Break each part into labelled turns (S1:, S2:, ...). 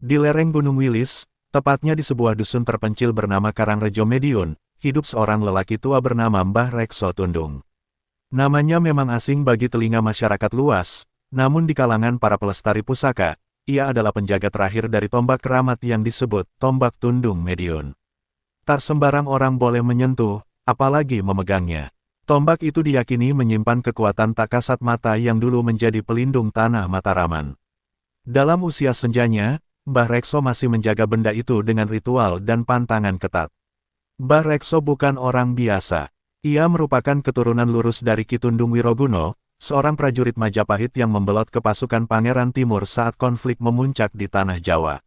S1: Di lereng Gunung Wilis, tepatnya di sebuah dusun terpencil bernama Karangrejo Medion, hidup seorang lelaki tua bernama Mbah Rekso Tundung. Namanya memang asing bagi telinga masyarakat luas, namun di kalangan para pelestari pusaka, ia adalah penjaga terakhir dari tombak keramat yang disebut Tombak Tundung Medion. Tak sembarang orang boleh menyentuh, apalagi memegangnya. Tombak itu diyakini menyimpan kekuatan tak kasat mata yang dulu menjadi pelindung tanah Mataraman. Dalam usia senjanya, Mbah Rekso masih menjaga benda itu dengan ritual dan pantangan ketat. Mbah Rekso bukan orang biasa. Ia merupakan keturunan lurus dari Ki Tundung Wiroguno, seorang prajurit Majapahit yang membelot ke pasukan Pangeran Timur saat konflik memuncak di Tanah Jawa.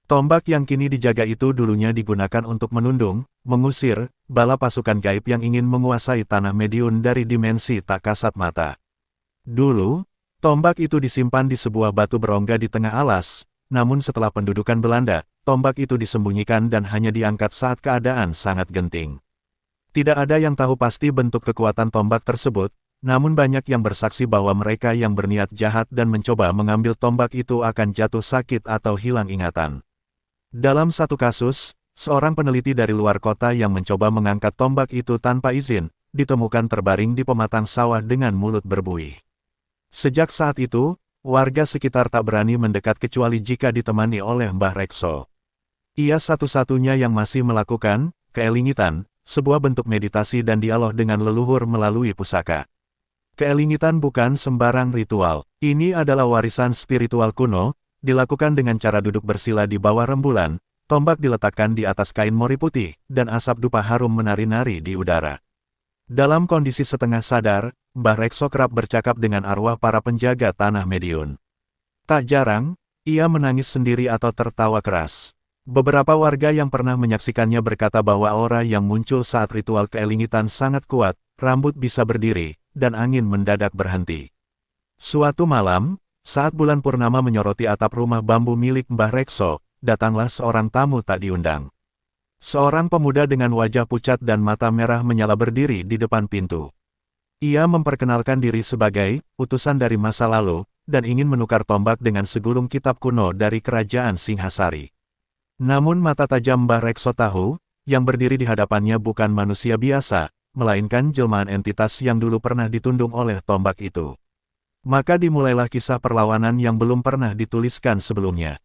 S1: Tombak yang kini dijaga itu dulunya digunakan untuk menundung, mengusir, bala pasukan gaib yang ingin menguasai Tanah Medion dari dimensi tak kasat mata. Dulu, tombak itu disimpan di sebuah batu berongga di tengah alas, namun setelah pendudukan Belanda, tombak itu disembunyikan dan hanya diangkat saat keadaan sangat genting. Tidak ada yang tahu pasti bentuk kekuatan tombak tersebut, namun banyak yang bersaksi bahwa mereka yang berniat jahat dan mencoba mengambil tombak itu akan jatuh sakit atau hilang ingatan. Dalam satu kasus, seorang peneliti dari luar kota yang mencoba mengangkat tombak itu tanpa izin, ditemukan terbaring di pematang sawah dengan mulut berbuih. Sejak saat itu, warga sekitar tak berani mendekat kecuali jika ditemani oleh Mbah Rekso. Ia satu-satunya yang masih melakukan keelingitan, sebuah bentuk meditasi dan dialog dengan leluhur melalui pusaka. Keelingitan bukan sembarang ritual. Ini adalah warisan spiritual kuno, dilakukan dengan cara duduk bersila di bawah rembulan, tombak diletakkan di atas kain mori putih, dan asap dupa harum menari-nari di udara. Dalam kondisi setengah sadar, Mbah Rekso kerap bercakap dengan arwah para penjaga Tanah Medion. Tak jarang, ia menangis sendiri atau tertawa keras. Beberapa warga yang pernah menyaksikannya berkata bahwa aura yang muncul saat ritual keelingitan sangat kuat, rambut bisa berdiri, dan angin mendadak berhenti. Suatu malam, saat bulan purnama menyoroti atap rumah bambu milik Mbah Rekso, datanglah seorang tamu tak diundang. Seorang pemuda dengan wajah pucat dan mata merah menyala berdiri di depan pintu. Ia memperkenalkan diri sebagai utusan dari masa lalu, dan ingin menukar tombak dengan segulung kitab kuno dari kerajaan Singhasari. Namun mata tajam Mbah Rekso tahu, yang berdiri di hadapannya bukan manusia biasa, melainkan jelmaan entitas yang dulu pernah ditundung oleh tombak itu. Maka dimulailah kisah perlawanan yang belum pernah dituliskan sebelumnya.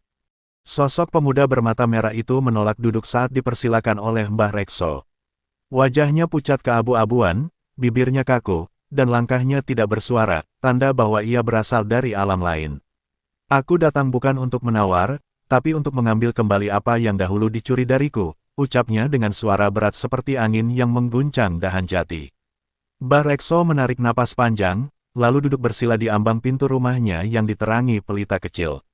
S1: Sosok pemuda bermata merah itu menolak duduk saat dipersilakan oleh Mbah Rekso. Wajahnya pucat keabu-abuan, bibirnya kaku, dan langkahnya tidak bersuara, tanda bahwa ia berasal dari alam lain. Aku datang bukan untuk menawar, tapi untuk mengambil kembali apa yang dahulu dicuri dariku, ucapnya dengan suara berat seperti angin yang mengguncang dahan jati. Mbah Rekso menarik napas panjang, lalu duduk bersila di ambang pintu rumahnya yang diterangi pelita kecil.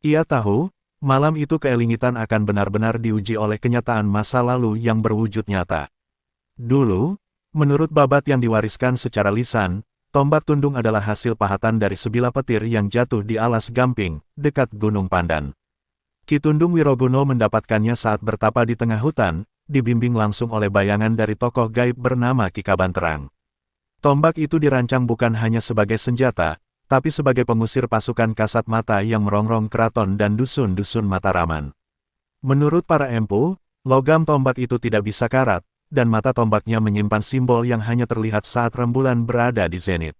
S1: Ia tahu, malam itu keelingitan akan benar-benar diuji oleh kenyataan masa lalu yang berwujud nyata. Dulu, menurut babat yang diwariskan secara lisan, tombak tundung adalah hasil pahatan dari sebilah petir yang jatuh di alas Gamping, dekat Gunung Pandan. Ki Tundung Wiroguno mendapatkannya saat bertapa di tengah hutan, dibimbing langsung oleh bayangan dari tokoh gaib bernama Ki Kabanterang. Tombak itu dirancang bukan hanya sebagai senjata, tapi sebagai pengusir pasukan kasat mata yang merongrong keraton dan dusun-dusun Mataraman. Menurut para empu, logam tombak itu tidak bisa karat, dan mata tombaknya menyimpan simbol yang hanya terlihat saat rembulan berada di zenit.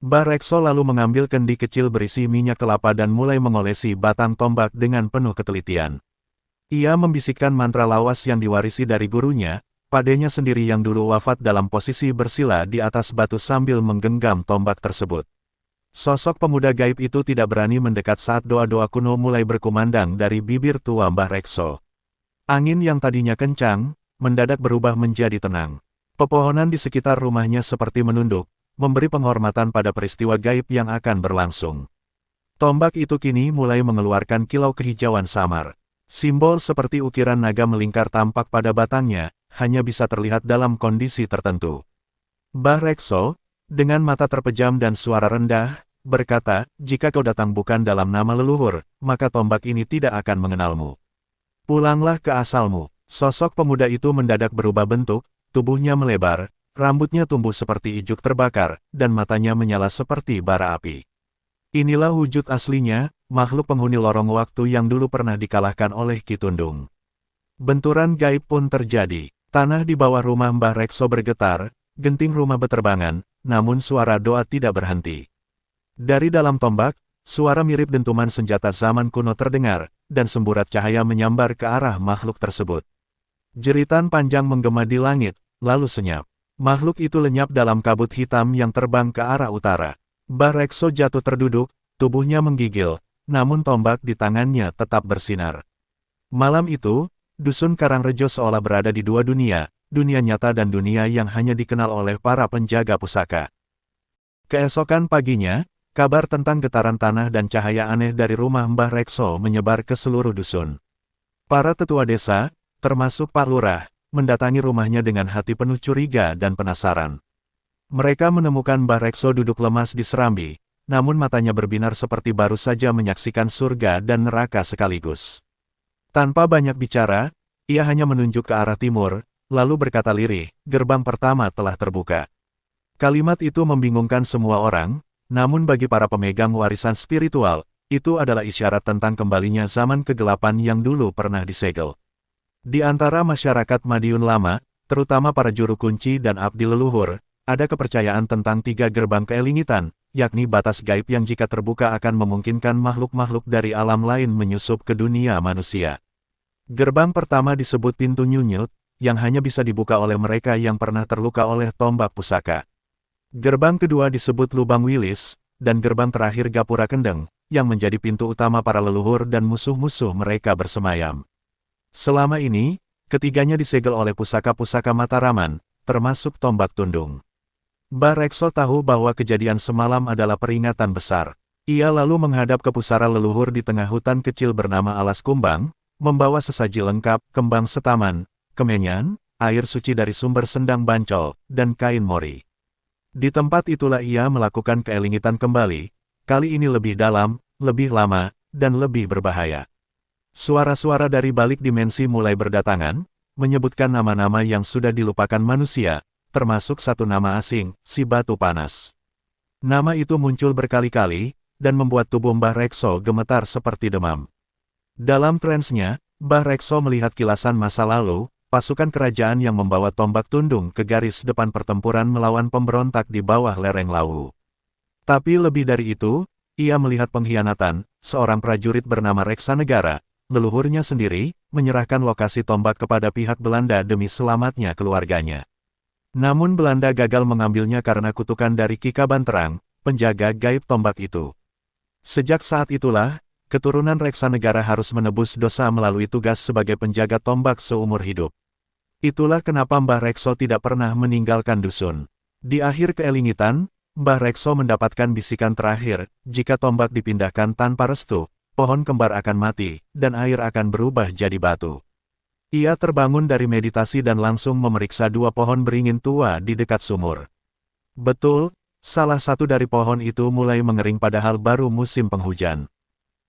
S1: Mbah Rekso lalu mengambil kendi kecil berisi minyak kelapa dan mulai mengolesi batang tombak dengan penuh ketelitian. Ia membisikkan mantra lawas yang diwarisi dari gurunya, padenya sendiri yang dulu wafat dalam posisi bersila di atas batu sambil menggenggam tombak tersebut. Sosok pemuda gaib itu tidak berani mendekat saat doa-doa kuno mulai berkumandang dari bibir tua Mbah Rekso. Angin yang tadinya kencang, mendadak berubah menjadi tenang. Pepohonan di sekitar rumahnya seperti menunduk, memberi penghormatan pada peristiwa gaib yang akan berlangsung. Tombak itu kini mulai mengeluarkan kilau kehijauan samar. Simbol seperti ukiran naga melingkar tampak pada batangnya, hanya bisa terlihat dalam kondisi tertentu. Mbah Rekso, dengan mata terpejam dan suara rendah, berkata, "Jika kau datang bukan dalam nama leluhur, maka tombak ini tidak akan mengenalmu. Pulanglah ke asalmu." Sosok pemuda itu mendadak berubah bentuk, tubuhnya melebar, rambutnya tumbuh seperti ijuk terbakar, dan matanya menyala seperti bara api. Inilah wujud aslinya, makhluk penghuni lorong waktu yang dulu pernah dikalahkan oleh Ki Tundung. Benturan gaib pun terjadi. Tanah di bawah rumah Mbah Rekso bergetar, genting rumah beterbangan, namun suara doa tidak berhenti. Dari dalam tombak, suara mirip dentuman senjata zaman kuno terdengar, dan semburat cahaya menyambar ke arah makhluk tersebut. Jeritan panjang menggema di langit, lalu senyap. Makhluk itu lenyap dalam kabut hitam yang terbang ke arah utara. Mbah Rekso jatuh terduduk, tubuhnya menggigil, namun tombak di tangannya tetap bersinar. Malam itu, Dusun Karangrejo seolah berada di dua dunia, dunia nyata dan dunia yang hanya dikenal oleh para penjaga pusaka. Keesokan paginya, kabar tentang getaran tanah dan cahaya aneh dari rumah Mbah Rekso menyebar ke seluruh dusun. Para tetua desa, termasuk Pak Lurah, mendatangi rumahnya dengan hati penuh curiga dan penasaran. Mereka menemukan Mbah Rekso duduk lemas di serambi, namun matanya berbinar seperti baru saja menyaksikan surga dan neraka sekaligus. Tanpa banyak bicara, ia hanya menunjuk ke arah timur, lalu berkata lirih, gerbang pertama telah terbuka. Kalimat itu membingungkan semua orang, namun bagi para pemegang warisan spiritual, itu adalah isyarat tentang kembalinya zaman kegelapan yang dulu pernah disegel. Di antara masyarakat Madiun lama, terutama para juru kunci dan abdi leluhur, ada kepercayaan tentang 3 gerbang keelingitan, yakni batas gaib yang jika terbuka akan memungkinkan makhluk-makhluk dari alam lain menyusup ke dunia manusia. Gerbang pertama disebut pintu Nyunyut, yang hanya bisa dibuka oleh mereka yang pernah terluka oleh tombak pusaka. Gerbang kedua disebut Lubang Wilis, dan gerbang terakhir Gapura Kendeng, yang menjadi pintu utama para leluhur dan musuh-musuh mereka bersemayam. Selama ini, ketiganya disegel oleh pusaka-pusaka Mataraman, termasuk tombak tundung. Mbah Rekso tahu bahwa kejadian semalam adalah peringatan besar. Ia lalu menghadap ke pusara leluhur di tengah hutan kecil bernama Alas Kumbang, membawa sesaji lengkap, kembang setaman, kemenyan, air suci dari sumber Sendang Bancol, dan kain mori. Di tempat itulah ia melakukan keelingitan kembali, kali ini lebih dalam, lebih lama, dan lebih berbahaya. Suara-suara dari balik dimensi mulai berdatangan, menyebutkan nama-nama yang sudah dilupakan manusia, termasuk satu nama asing, si Batu Panas. Nama itu muncul berkali-kali, dan membuat tubuh Mbah Rekso gemetar seperti demam. Dalam transnya, Mbah Rekso melihat kilasan masa lalu, pasukan kerajaan yang membawa tombak tundung ke garis depan pertempuran melawan pemberontak di bawah lereng Lawu. Tapi lebih dari itu, ia melihat pengkhianatan, seorang prajurit bernama Reksa Negara, leluhurnya sendiri, menyerahkan lokasi tombak kepada pihak Belanda demi selamatnya keluarganya. Namun Belanda gagal mengambilnya karena kutukan dari Ki Kaban Terang, penjaga gaib tombak itu. Sejak saat itulah, keturunan Reksa Negara harus menebus dosa melalui tugas sebagai penjaga tombak seumur hidup. Itulah kenapa Mbah Rekso tidak pernah meninggalkan dusun. Di akhir keelingitan, Mbah Rekso mendapatkan bisikan terakhir, jika tombak dipindahkan tanpa restu, pohon kembar akan mati, dan air akan berubah jadi batu. Ia terbangun dari meditasi dan langsung memeriksa 2 pohon beringin tua di dekat sumur. Betul, salah satu dari pohon itu mulai mengering padahal baru musim penghujan.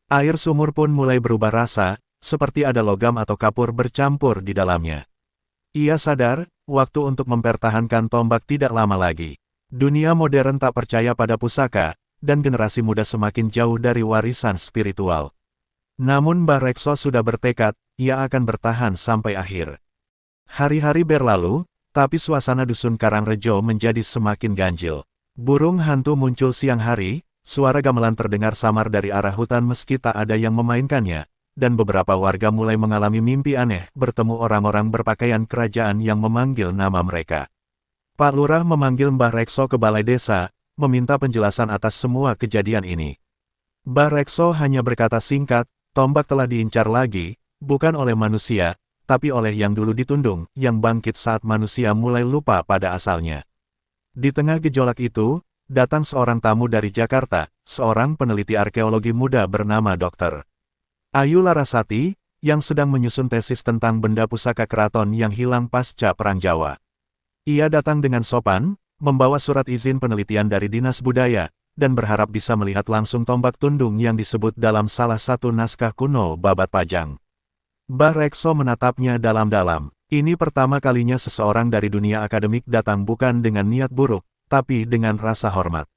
S1: Air sumur pun mulai berubah rasa, seperti ada logam atau kapur bercampur di dalamnya. Ia sadar, waktu untuk mempertahankan tombak tidak lama lagi. Dunia modern tak percaya pada pusaka, dan generasi muda semakin jauh dari warisan spiritual. Namun Mbah Rekso sudah bertekad, ia akan bertahan sampai akhir. Hari-hari berlalu, tapi suasana dusun Karangrejo menjadi semakin ganjil. Burung hantu muncul siang hari, suara gamelan terdengar samar dari arah hutan meski tak ada yang memainkannya, dan beberapa warga mulai mengalami mimpi aneh bertemu orang-orang berpakaian kerajaan yang memanggil nama mereka. Pak Lurah memanggil Mbah Rekso ke balai desa, meminta penjelasan atas semua kejadian ini. Mbah Rekso hanya berkata singkat, tombak telah diincar lagi, bukan oleh manusia, tapi oleh yang dulu ditundung, yang bangkit saat manusia mulai lupa pada asalnya. Di tengah gejolak itu, datang seorang tamu dari Jakarta, seorang peneliti arkeologi muda bernama Dr. Ayu Larasati, yang sedang menyusun tesis tentang benda pusaka keraton yang hilang pasca Perang Jawa. Ia datang dengan sopan, membawa surat izin penelitian dari Dinas Budaya, dan berharap bisa melihat langsung tombak tundung yang disebut dalam salah satu naskah kuno Babat Pajang. Mbah Rekso menatapnya dalam-dalam. Ini pertama kalinya seseorang dari dunia akademik datang bukan dengan niat buruk, tapi dengan rasa hormat.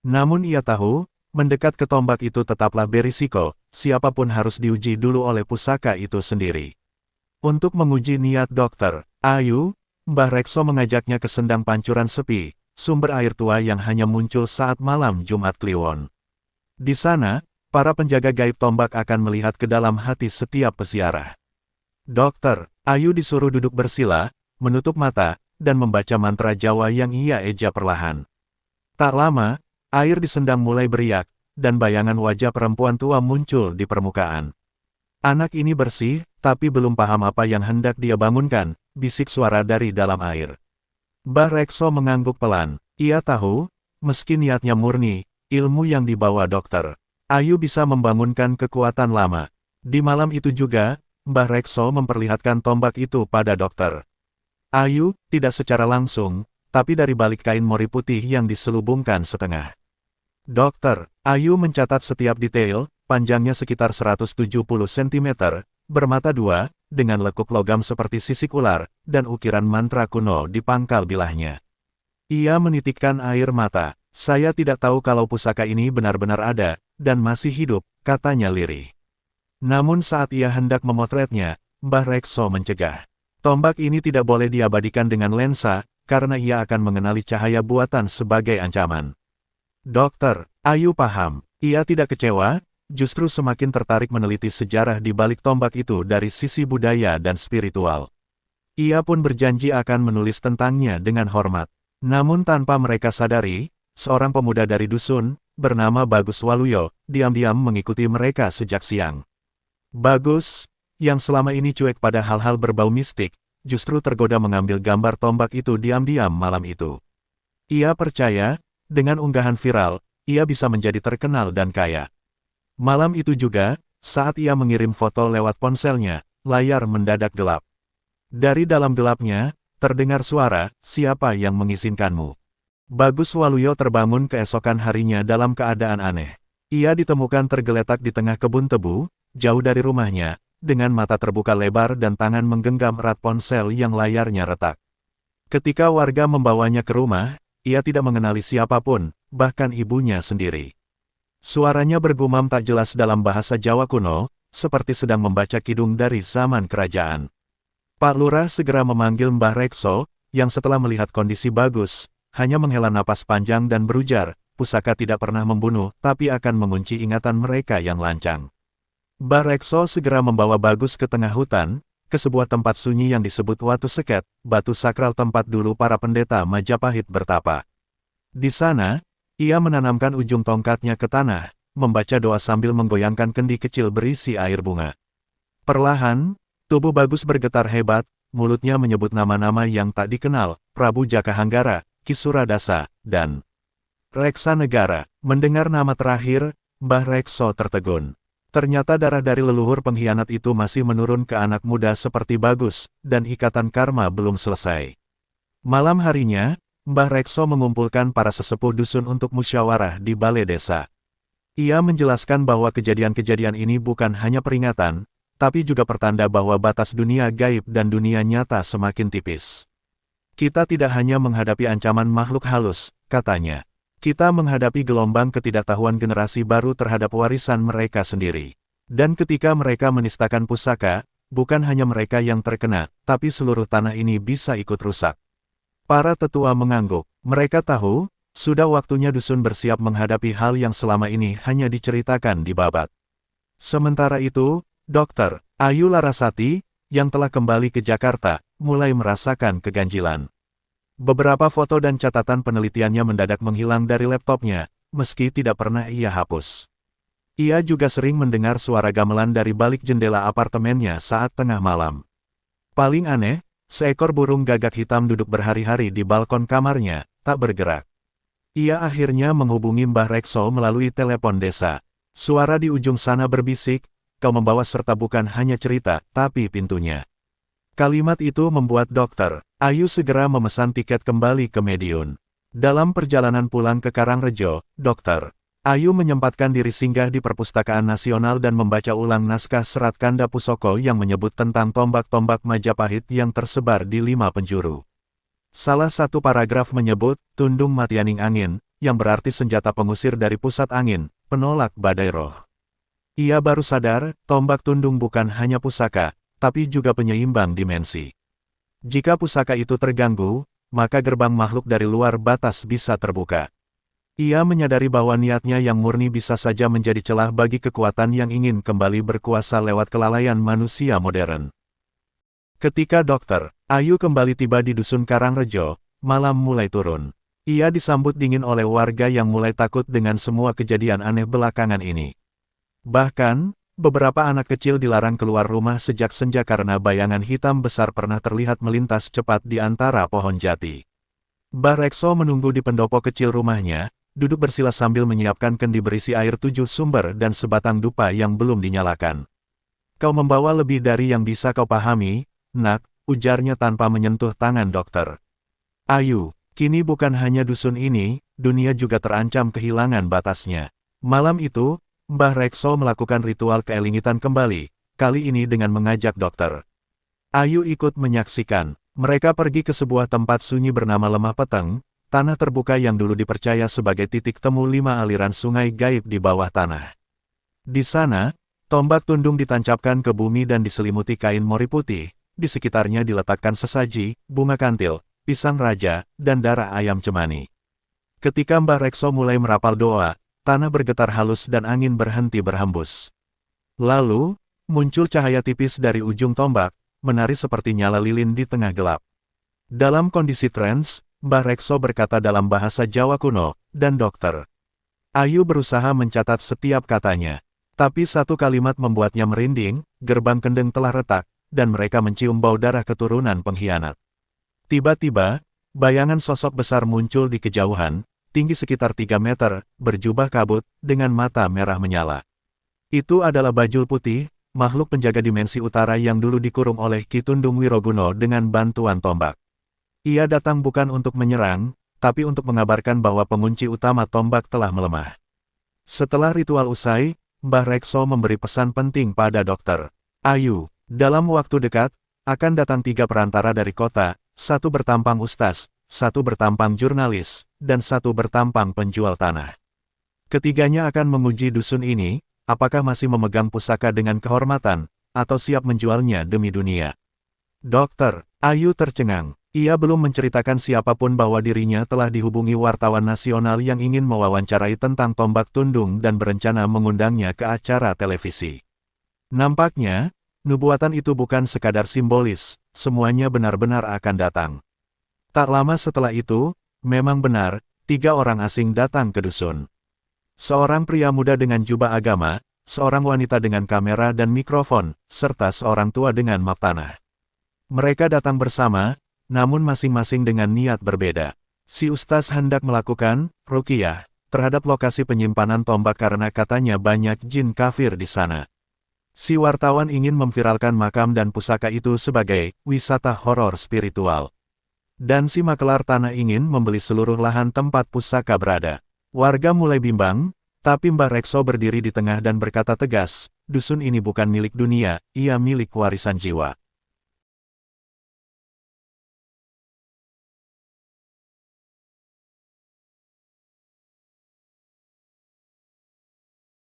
S1: Namun ia tahu, mendekat ke tombak itu tetaplah berisiko, siapapun harus diuji dulu oleh pusaka itu sendiri. Untuk menguji niat Dokter Ayu, Mbah Rekso mengajaknya ke sendang pancuran sepi, sumber air tua yang hanya muncul saat malam Jumat Kliwon. Di sana, para penjaga gaib tombak akan melihat ke dalam hati setiap peziarah. Dokter Ayu disuruh duduk bersila, menutup mata, dan membaca mantra Jawa yang ia eja perlahan. Tak lama, air di sendang mulai beriak, dan bayangan wajah perempuan tua muncul di permukaan. Anak ini bersih, tapi belum paham apa yang hendak dia bangunkan, bisik suara dari dalam air. Mbah Rekso mengangguk pelan. Ia tahu, meski niatnya murni, ilmu yang dibawa Dokter Ayu bisa membangunkan kekuatan lama. Di malam itu juga, Mbah Rekso memperlihatkan tombak itu pada Dokter Ayu, tidak secara langsung, tapi dari balik kain mori putih yang diselubungkan setengah. Dokter Ayu mencatat setiap detail, panjangnya sekitar 170 cm, bermata dua, dengan lekuk logam seperti sisik ular, dan ukiran mantra kuno di pangkal bilahnya. Ia menitikkan air mata. Saya tidak tahu kalau pusaka ini benar-benar ada, dan masih hidup, katanya lirih. Namun saat ia hendak memotretnya, Mbah Rekso mencegah. Tombak ini tidak boleh diabadikan dengan lensa, karena ia akan mengenali cahaya buatan sebagai ancaman. Dokter Ayu paham. Ia tidak kecewa, justru semakin tertarik meneliti sejarah di balik tombak itu dari sisi budaya dan spiritual. Ia pun berjanji akan menulis tentangnya dengan hormat. Namun tanpa mereka sadari, seorang pemuda dari dusun, bernama Bagus Waluyo, diam-diam mengikuti mereka sejak siang. Bagus, yang selama ini cuek pada hal-hal berbau mistik, justru tergoda mengambil gambar tombak itu diam-diam malam itu. Ia percaya, dengan unggahan viral, ia bisa menjadi terkenal dan kaya. Malam itu juga, saat ia mengirim foto lewat ponselnya, layar mendadak gelap. Dari dalam gelapnya, terdengar suara, "Siapa yang mengizinkanmu?" Bagus Waluyo terbangun keesokan harinya dalam keadaan aneh. Ia ditemukan tergeletak di tengah kebun tebu, jauh dari rumahnya, dengan mata terbuka lebar dan tangan menggenggam erat ponsel yang layarnya retak. Ketika warga membawanya ke rumah, ia tidak mengenali siapapun, bahkan ibunya sendiri. Suaranya bergumam tak jelas dalam bahasa Jawa kuno, seperti sedang membaca kidung dari zaman kerajaan. Pak Lurah segera memanggil Mbah Rekso, yang setelah melihat kondisi Bagus, hanya menghela napas panjang dan berujar, pusaka tidak pernah membunuh, tapi akan mengunci ingatan mereka yang lancang. Mbah Rekso segera membawa Bagus ke tengah hutan, ke sebuah tempat sunyi yang disebut Watu Seket, batu sakral tempat dulu para pendeta Majapahit bertapa. Di sana, ia menanamkan ujung tongkatnya ke tanah, membaca doa sambil menggoyangkan kendi kecil berisi air bunga. Perlahan, tubuh Bagus bergetar hebat, mulutnya menyebut nama-nama yang tak dikenal, Prabu Jakahanggara, Ki Suradasa, dan Reksa Negara. Mendengar nama terakhir, Mbah Rekso tertegun. Ternyata darah dari leluhur pengkhianat itu masih menurun ke anak muda seperti Bagus, dan ikatan karma belum selesai. Malam harinya, Mbah Rekso mengumpulkan para sesepuh dusun untuk musyawarah di balai desa. Ia menjelaskan bahwa kejadian-kejadian ini bukan hanya peringatan, tapi juga pertanda bahwa batas dunia gaib dan dunia nyata semakin tipis. Kita tidak hanya menghadapi ancaman makhluk halus, katanya. Kita menghadapi gelombang ketidaktahuan generasi baru terhadap warisan mereka sendiri. Dan ketika mereka menistakan pusaka, bukan hanya mereka yang terkena, tapi seluruh tanah ini bisa ikut rusak. Para tetua mengangguk. Mereka tahu, sudah waktunya dusun bersiap menghadapi hal yang selama ini hanya diceritakan di babat. Sementara itu, Dokter Ayu Larasati, yang telah kembali ke Jakarta, mulai merasakan keganjilan. Beberapa foto dan catatan penelitiannya mendadak menghilang dari laptopnya, meski tidak pernah ia hapus. Ia juga sering mendengar suara gamelan dari balik jendela apartemennya saat tengah malam. Paling aneh, seekor burung gagak hitam duduk berhari-hari di balkon kamarnya, tak bergerak. Ia akhirnya menghubungi Mbah Rekso melalui telepon desa. Suara di ujung sana berbisik, "Kau membawa serta bukan hanya cerita, tapi pintunya." Kalimat itu membuat Dokter Ayu segera memesan tiket kembali ke Madiun. Dalam perjalanan pulang ke Karangrejo, Dokter Ayu menyempatkan diri singgah di Perpustakaan Nasional dan membaca ulang naskah Serat Kanda Pusoko yang menyebut tentang tombak-tombak Majapahit yang tersebar di 5 penjuru. Salah satu paragraf menyebut, Tundung Matianing Angin, yang berarti senjata pengusir dari pusat angin, penolak badai roh. Ia baru sadar, tombak tundung bukan hanya pusaka, tapi juga penyeimbang dimensi. Jika pusaka itu terganggu, maka gerbang makhluk dari luar batas bisa terbuka. Ia menyadari bahwa niatnya yang murni bisa saja menjadi celah bagi kekuatan yang ingin kembali berkuasa lewat kelalaian manusia modern. Ketika Dr. Ayu kembali tiba di Dusun Karangrejo, malam mulai turun. Ia disambut dingin oleh warga yang mulai takut dengan semua kejadian aneh belakangan ini. Bahkan, beberapa anak kecil dilarang keluar rumah sejak senja karena bayangan hitam besar pernah terlihat melintas cepat di antara pohon jati. Mbah Rekso menunggu di pendopo kecil rumahnya, duduk bersila sambil menyiapkan kendi berisi air 7 sumber dan sebatang dupa yang belum dinyalakan. Kau membawa lebih dari yang bisa kau pahami, nak, ujarnya tanpa menyentuh tangan dokter. Ayu, kini bukan hanya dusun ini, dunia juga terancam kehilangan batasnya. Malam itu, Mbah Rekso melakukan ritual keelingitan kembali, kali ini dengan mengajak dokter Ayu ikut menyaksikan. Mereka pergi ke sebuah tempat sunyi bernama Lemah Peteng, tanah terbuka yang dulu dipercaya sebagai titik temu 5 aliran sungai gaib di bawah tanah. Di sana, tombak tundung ditancapkan ke bumi dan diselimuti kain mori putih, di sekitarnya diletakkan sesaji, bunga kantil, pisang raja, dan darah ayam cemani. Ketika Mbah Rekso mulai merapal doa, tanah bergetar halus dan angin berhenti berhembus. Lalu, muncul cahaya tipis dari ujung tombak, menari seperti nyala lilin di tengah gelap. Dalam kondisi trans, Mbah Rekso berkata dalam bahasa Jawa kuno, dan dokter Ayu berusaha mencatat setiap katanya. Tapi satu kalimat membuatnya merinding, gerbang kendeng telah retak, dan mereka mencium bau darah keturunan pengkhianat. Tiba-tiba, bayangan sosok besar muncul di kejauhan, tinggi sekitar 3 meter, berjubah kabut, dengan mata merah menyala. Itu adalah Bajul Putih, makhluk penjaga dimensi utara yang dulu dikurung oleh Ki Tundung Wiroguno dengan bantuan tombak. Ia datang bukan untuk menyerang, tapi untuk mengabarkan bahwa pengunci utama tombak telah melemah. Setelah ritual usai, Mbah Rekso memberi pesan penting pada dokter Ayu. Dalam waktu dekat, akan datang 3 perantara dari kota, 1 bertampang ustaz, 1 bertampang jurnalis, dan 1 bertampang penjual tanah. Ketiganya akan menguji dusun ini, apakah masih memegang pusaka dengan kehormatan, atau siap menjualnya demi dunia. Dokter Ayu tercengang. Ia belum menceritakan siapapun bahwa dirinya telah dihubungi wartawan nasional yang ingin mewawancarai tentang tombak tundung dan berencana mengundangnya ke acara televisi. Nampaknya, nubuatan itu bukan sekadar simbolis, semuanya benar-benar akan datang. Tak lama setelah itu, memang benar, 3 orang asing datang ke dusun. Seorang pria muda dengan jubah agama, seorang wanita dengan kamera dan mikrofon, serta seorang tua dengan map tanah. Mereka datang bersama, namun masing-masing dengan niat berbeda. Si ustaz hendak melakukan ruqyah terhadap lokasi penyimpanan tombak karena katanya banyak jin kafir di sana. Si wartawan ingin memviralkan makam dan pusaka itu sebagai wisata horor spiritual. Dan si makelar tanah ingin membeli seluruh lahan tempat pusaka berada. Warga mulai bimbang, tapi Mbah Rekso berdiri di tengah dan berkata tegas, dusun ini bukan milik dunia, ia milik warisan jiwa.